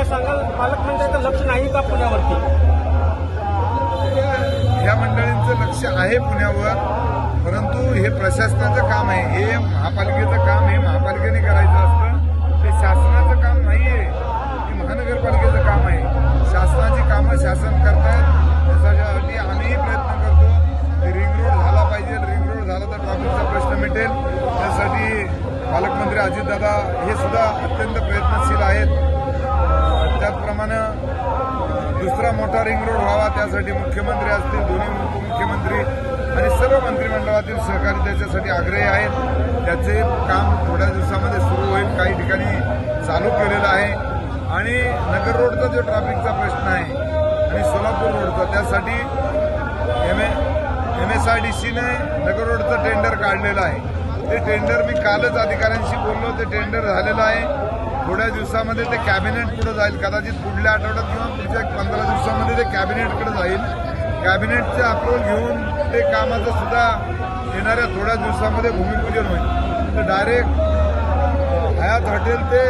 सांगाल, पालकमंत्र्यांचं लक्ष नाही का पुण्यावरती? या मंडळींचं लक्ष आहे पुण्यावर, परंतु हे प्रशासनाचं काम आहे. हे महापालिकेचं काम हे महापालिकेने करायचं असतं. ते शासनाचं काम नाही आहे, हे महानगरपालिकेचं काम आहे. शासनाची कामं शासन करतायत, त्याच्यासाठी आम्हीही प्रयत्न करतो. रिंग रोड झाला पाहिजे, रिंग रोड झाला तर ट्रॅफिकचा प्रश्न मिटेल. त्यासाठी पालकमंत्री अजितदादा हे सुद्धा अत्यंत प्रयत्नशील आहेत. त्याचप्रमाणे दुसरा मोठा रिंग रोड व्हावा, त्यासाठी मुख्यमंत्री असतील, दोन्ही उपमुख्यमंत्री आणि सर्व मंत्रिमंडळातील सहकारी त्याच्यासाठी आग्रही आहेत. त्याचे काम थोड्या दिवसामध्ये सुरू होईल. काही ठिकाणी चालू केलेलं आहे. आणि नगर रोडचा जो ट्रॅफिकचा प्रश्न आहे आणि सोलापूर रोडचा, त्यासाठी MSRDCने नगर रोडचं टेंडर काढलेलं आहे. ते टेंडर मी कालच अधिकाऱ्यांशी बोललो. ते टेंडर झालेलं आहे. थोड्या दिवसामध्ये ते कॅबिनेट पुढे जाईल. कदाचित पुढल्या आठवड्यात किंवा पुढच्या 15 दिवसामध्ये ते कॅबिनेटकडे जाईल. कॅबिनेटचे अप्रूव्हल घेऊन ते कामाचं सुद्धा येणाऱ्या थोड्या दिवसामध्ये भूमिपूजन होईल. तर डायरेक्ट हयात हॉटेल ते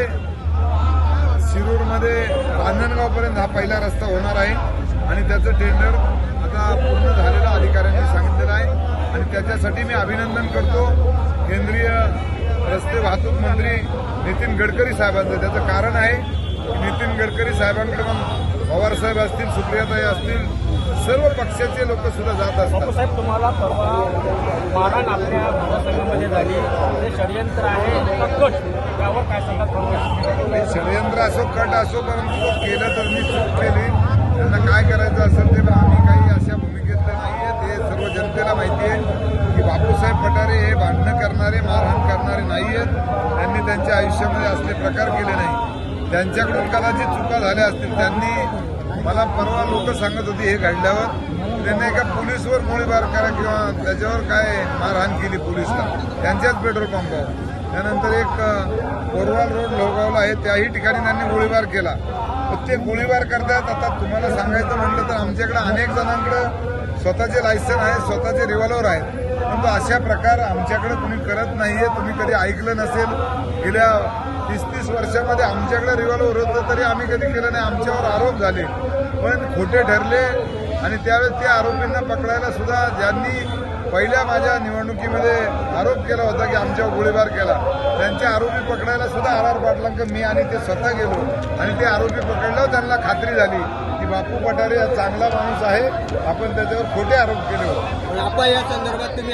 शिरूरमध्ये रांजणगावपर्यंत हा पहिला रस्ता होणार आहे. आणि त्याचं टेंडर आता पूर्ण झालेलं अधिकाऱ्यांनी सांगितलेलं आहे. आणि त्याच्यासाठी मी अभिनंदन करतो केंद्रीय रस्ते वाहतूक मंत्री नितीन गडकरी साहेबांचं. त्याचं कारण आहे की नितीन गडकरी साहेबांकडे पण पवारसाहेब असतील, सुप्रियाताई असतील, सर्व पक्षाचे लोक सुद्धा जात असतात. साहेब, तुम्हाला परवा मारहाण आपल्या महासंघामध्ये झाली, ते षडयंत्र आहे का कट, त्यावर काय सांगतात? षडयंत्र असो कट असो, परंतु तो केलं तर मी चूक केली. त्यांना काय करायचं असेल ते, पण आम्ही काही अशा भूमिकेतले नाही आहेत. हे सर्व जनतेला माहिती आहे की बापूसाहेब पठारे हे भांडणं करणारे, मारहाण करणारे नाही आहेत. त्यांनी त्यांच्या आयुष्यामध्ये असले प्रकार केले नाही. त्यांच्याकडून कदाचित चुका झाल्या असतील. त्यांनी मला परवा लोक सांगत होती हे घडल्यावर त्यांनी एका पोलीसवर गोळीबार करा किंवा त्याच्यावर काय मारहाण केली पोलीसला, त्यांच्याच पेट्रोल पंपावर. त्यानंतर एक कोरवाल रोड लोहगावला आहे, त्याही ठिकाणी त्यांनी गोळीबार केला. ते गोळीबार करतात. आता तुम्हाला सांगायचं म्हटलं तर आमच्याकडे अनेक जणांकडे स्वतःचे लायसन आहे, स्वतःचे रिव्हॉल्वर आहेत. परंतु अशा प्रकार आमच्याकडे कुणी करत नाहीये. तुम्ही कधी ऐकलं नसेल. गेल्या 30-30 वर्षामध्ये आमच्याकडे रिव्हॉल्वर होतं तरी आम्ही कधी केलं नाही. आमच्यावर आरोप झाले पण खोटे ठरले. आणि त्यावेळेस त्या आरोपींना पकडायला सुद्धा ज्यांनी पहिल्या माझ्या निवडणुकीमध्ये आरोप केला होता की आमच्यावर गोळीबार केला, त्यांचे आरोपी पकडायला सुद्धा आर पाटलांक मी आणि ते स्वतः गेलो. आणि ते आरोपी पकडल्यावर त्यांना खात्री झाली की बापू पठारे हा चांगला माणूस आहे, आपण त्याच्यावर खोटे आरोप केले होते. आपण या संदर्भात तुम्ही